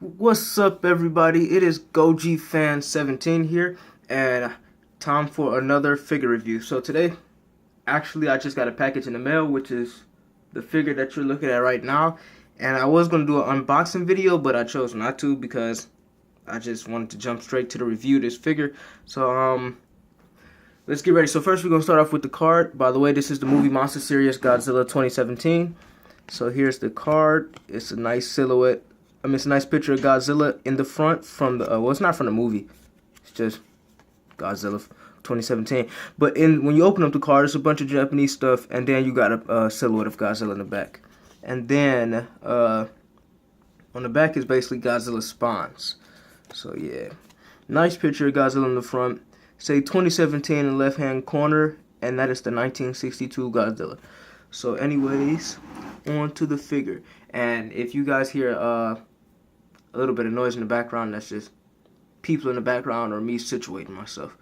What's up, everybody? It is Goji Fan 17 here, and time for another figure review. So today, actually, I just got a package in the mail, which is the figure that you're looking at right now. And I was gonna do an unboxing video, but I chose not to because I just wanted to jump straight to the review of this figure. So let's get ready. So first, we're gonna start off with the card. By the way, this is the movie Monster Series Godzilla 2017. So here's the card. It's a nice silhouette. It's a nice picture of Godzilla in the front from the, well, it's not from the movie. It's just Godzilla 2017. But when you open up the card, it's a bunch of Japanese stuff, and then you got a silhouette of Godzilla in the back. And then on the back is basically Godzilla's spines. So yeah, nice picture of Godzilla in the front. Say 2017 in the left-hand corner, and that is the 1962 Godzilla. So anyways, on to the figure. And if you guys hear a little bit of noise in the background, that's just people in the background or me situating myself.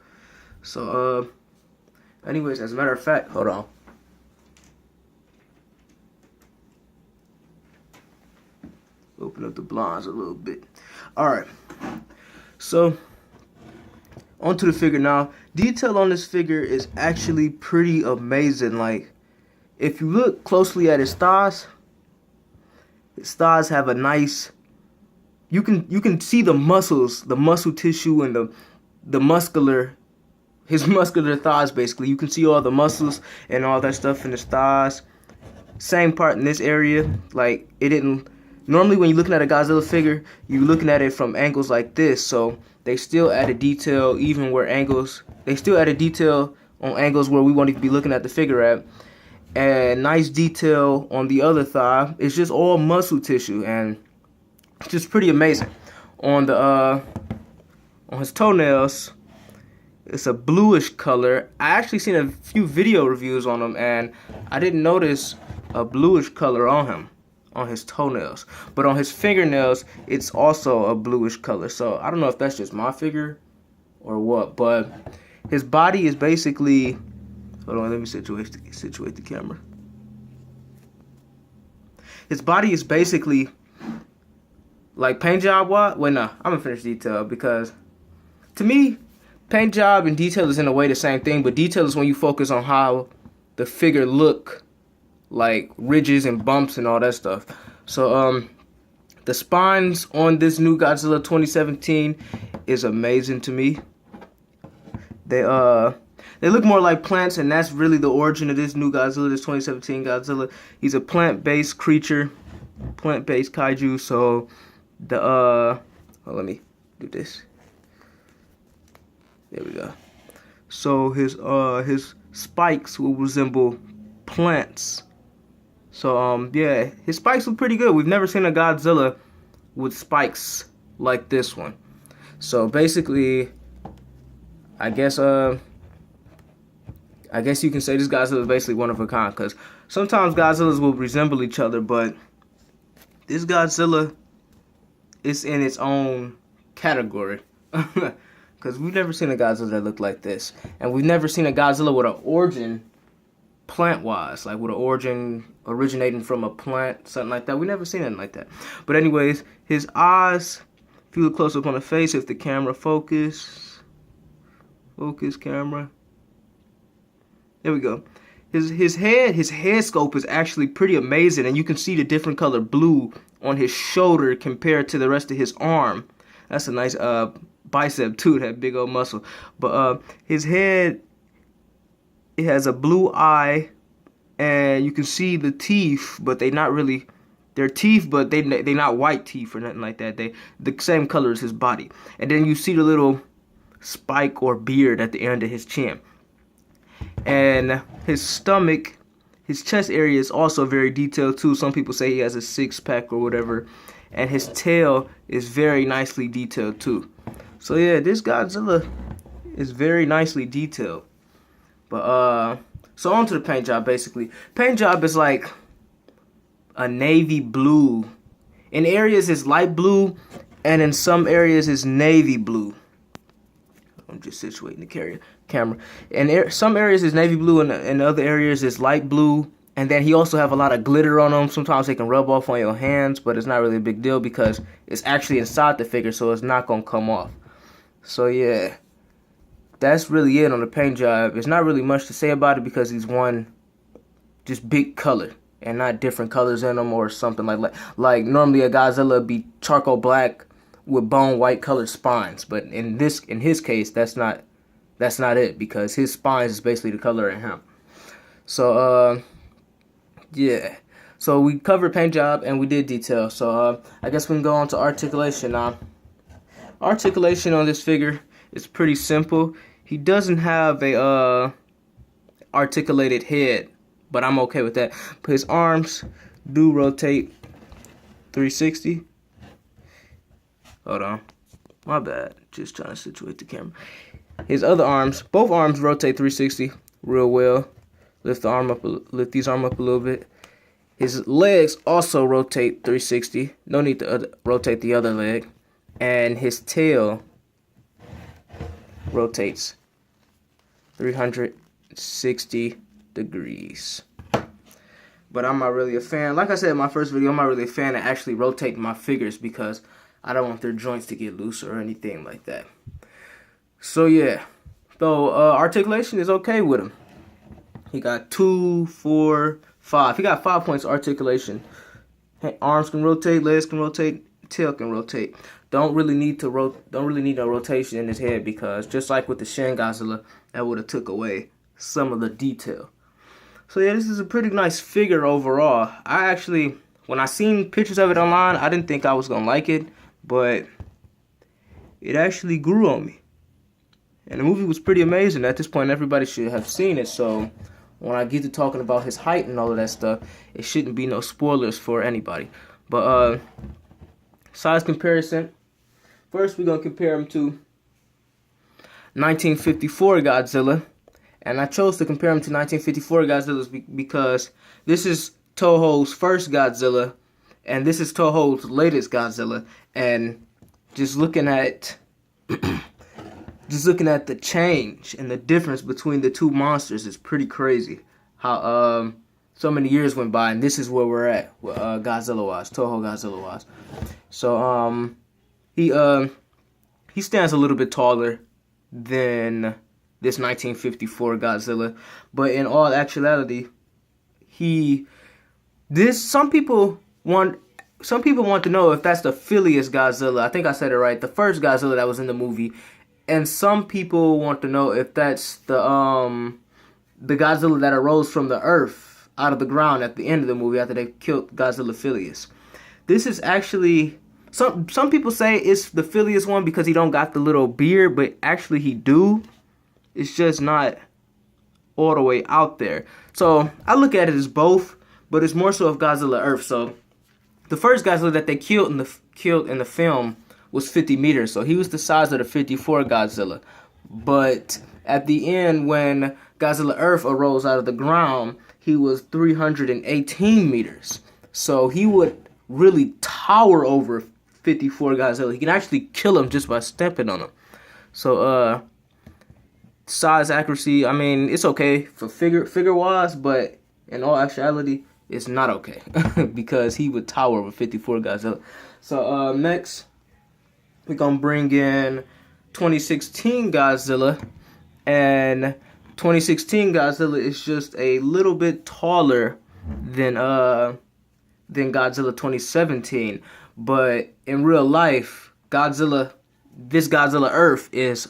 So anyways, as a matter of fact, hold on. Open up the blinds a little bit. Alright. So onto the figure now. Detail on this figure is actually pretty amazing. Like, if you look closely at his thighs have a nice, you can see the muscles, the muscle tissue, and his muscular thighs. Basically, you can see all the muscles and all that stuff in his thighs. Same part in this area. Like, it didn't. Normally, when you're looking at a Godzilla figure, you're looking at it from angles like this. So they still added detail, even where angles. They still added detail on angles where we want to be looking at the figure at. And nice detail on the other thigh. It's just all muscle tissue, and it's just pretty amazing. On his toenails, it's a bluish color. I actually seen a few video reviews on him, and I didn't notice a bluish color on him, on his toenails. But on his fingernails, it's also a bluish color. So I don't know if that's just my figure or what, but his body is basically, hold on, let me situate the camera. His body is basically like paint job. Wait, no, I'm gonna finish detail, because to me, paint job and detail is in a way the same thing, but detail is when you focus on how the figure look, like ridges and bumps and all that stuff. So the spines on this new Godzilla 2017 is amazing to me. They look more like plants, and that's really the origin of this new Godzilla, this 2017 Godzilla. He's a plant-based creature, plant-based kaiju. So let me do this. There we go. So his spikes will resemble plants. So yeah, his spikes look pretty good. We've never seen a Godzilla with spikes like this one. So basically, I guess you can say this Godzilla is basically one of a kind, because sometimes Godzillas will resemble each other, but this Godzilla is in its own category. Because we've never seen a Godzilla that looked like this. And we've never seen a Godzilla with an origin plant-wise, like with an origin originating from a plant, something like that. We've never seen anything like that. But anyways, his eyes, if you look close up on the face, if the camera focus camera. There we go. His head scope is actually pretty amazing, and you can see the different color blue on his shoulder compared to the rest of his arm. That's a nice bicep too, that big old muscle. But his head, it has a blue eye, and you can see the teeth, but they're teeth, but they not white teeth or nothing like that. They the same color as his body. And then you see the little spike or beard at the end of his chin. And his stomach, his chest area is also very detailed too. Some people say he has a six-pack or whatever. And his tail is very nicely detailed too. So yeah, this Godzilla is very nicely detailed. But so on to the paint job. Basically, paint job is like a navy blue. In areas it's light blue, and in some areas it's navy blue. I'm just situating the camera. And some areas is navy blue, and in other areas it's light blue, And then he also have a lot of glitter on them. Sometimes they can rub off on your hands, but it's not really a big deal because it's actually inside the figure, so it's not gonna come off. So yeah, that's really it on the paint job. There's not really much to say about it because he's one just big color and not different colors in them or something like normally a Godzilla would be charcoal black with bone white colored spines, but in his case that's not it because his spines is basically the color in him. So yeah, so we covered paint job and we did detail. So I guess we can go on to articulation now. Articulation on this figure is pretty simple. He doesn't have a articulated head, but I'm okay with that. His arms do rotate 360. Hold on, my bad. Just trying to situate the camera. His other arms, both arms rotate 360 real well. Lift these arm up a little bit. His legs also rotate 360. No need to rotate the other leg. And his tail rotates 360 degrees. But I'm not really a fan. Like I said in my first video, I'm not really a fan of actually rotating my figures because I don't want their joints to get loose or anything like that. So yeah, so articulation is okay with him. He got 2, 4, 5. He got 5 points articulation. Arms can rotate, legs can rotate, tail can rotate. Don't really need no rotation in his head because just like with the Shin Godzilla, that would have took away some of the detail. So yeah, this is a pretty nice figure overall. I actually, when I seen pictures of it online, I didn't think I was gonna like it, but it actually grew on me. And the movie was pretty amazing. At this point, everybody should have seen it. So when I get to talking about his height and all of that stuff, it shouldn't be no spoilers for anybody. But size comparison. First, we're gonna compare him to 1954 Godzilla. And I chose to compare him to 1954 Godzilla because this is Toho's first Godzilla, and this is Toho's latest Godzilla. And just looking at the change and the difference between the two monsters is pretty crazy. How so many years went by, and this is where we're at. Godzilla wise, Toho Godzilla wise. So he stands a little bit taller than this 1954 Godzilla, but in all actuality, some people want to know if that's the filliest Godzilla. I think I said it right. The first Godzilla that was in the movie, and some people want to know if that's the Godzilla that arose from the earth out of the ground at the end of the movie after they killed Godzilla Phileas. This is actually some people say it's the Phileas one because he don't got the little beard, but actually he do. It's just not all the way out there. So I look at it as both, but it's more so of Godzilla Earth. So the first Godzilla that they killed in the film was 50 meters. So he was the size of the 54 Godzilla. But at the end, when Godzilla Earth arose out of the ground, he was 318 meters. So he would really tower over 54 Godzilla. He can actually kill him just by stepping on him. So size accuracy, I mean, it's okay for figure wise, but in all actuality, it's not okay because he would tower over 54 Godzilla. So next, we're gonna bring in 2016 Godzilla, and 2016 Godzilla is just a little bit taller than Godzilla 2017, but in real life, this Godzilla Earth is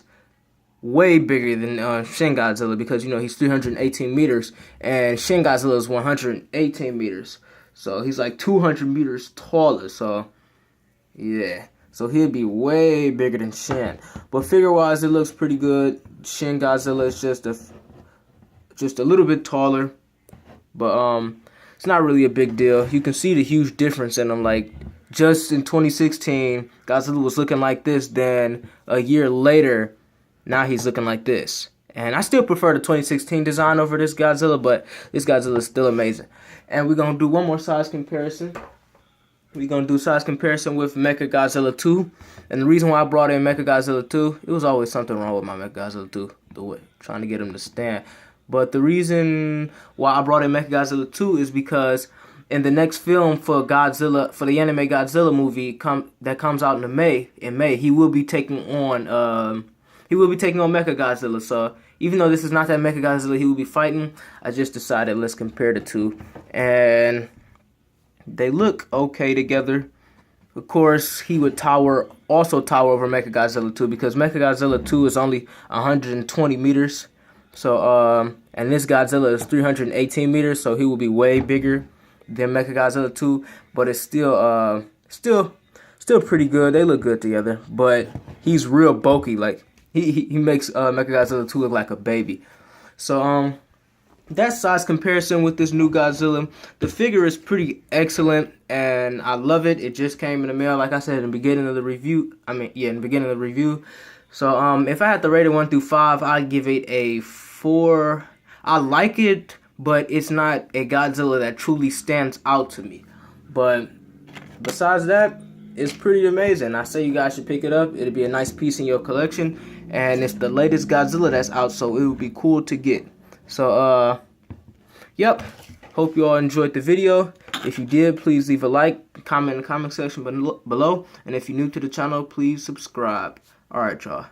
way bigger than Shin Godzilla because, he's 318 meters and Shin Godzilla is 118 meters. So he's like 200 meters taller. So, yeah. So he'll be way bigger than Shin. But figure-wise, it looks pretty good. Shin Godzilla is just a little bit taller. But it's not really a big deal. You can see the huge difference in them. Like, just in 2016, Godzilla was looking like this. Then a year later, now he's looking like this. And I still prefer the 2016 design over this Godzilla, but this Godzilla is still amazing. And we're going to do one more size comparison. We're going to do size comparison with Mechagodzilla 2. And the reason why I brought in Mechagodzilla 2, it was always something wrong with my Mechagodzilla 2. The way, trying to get him to stand. But the reason why I brought in Mechagodzilla 2 is because in the next film for Godzilla, for the anime Godzilla movie that comes out in May, he will be taking on Mechagodzilla. So even though this is not that Mechagodzilla he will be fighting, I just decided let's compare the two, and they look okay together. Of course, he would also tower over Mechagodzilla 2 because Mechagodzilla 2 is only 120 meters. So, and this Godzilla is 318 meters, so he will be way bigger than Mechagodzilla 2. But it's still pretty good. They look good together. But he's real bulky. Like he makes Mechagodzilla 2 look like a baby. So, that size comparison with this new Godzilla, the figure is pretty excellent, and I love it. It just came in the mail, like I said in the beginning of the review. So, if I had to rate it 1 through 5, I'd give it a 4. I like it, but it's not a Godzilla that truly stands out to me. But besides that, it's pretty amazing. I say you guys should pick it up. It'll be a nice piece in your collection, and it's the latest Godzilla that's out, so it would be cool to get. So, yep. Hope you all enjoyed the video. If you did, please leave a like, comment in the comment section below. And if you're new to the channel, please subscribe. Alright, y'all.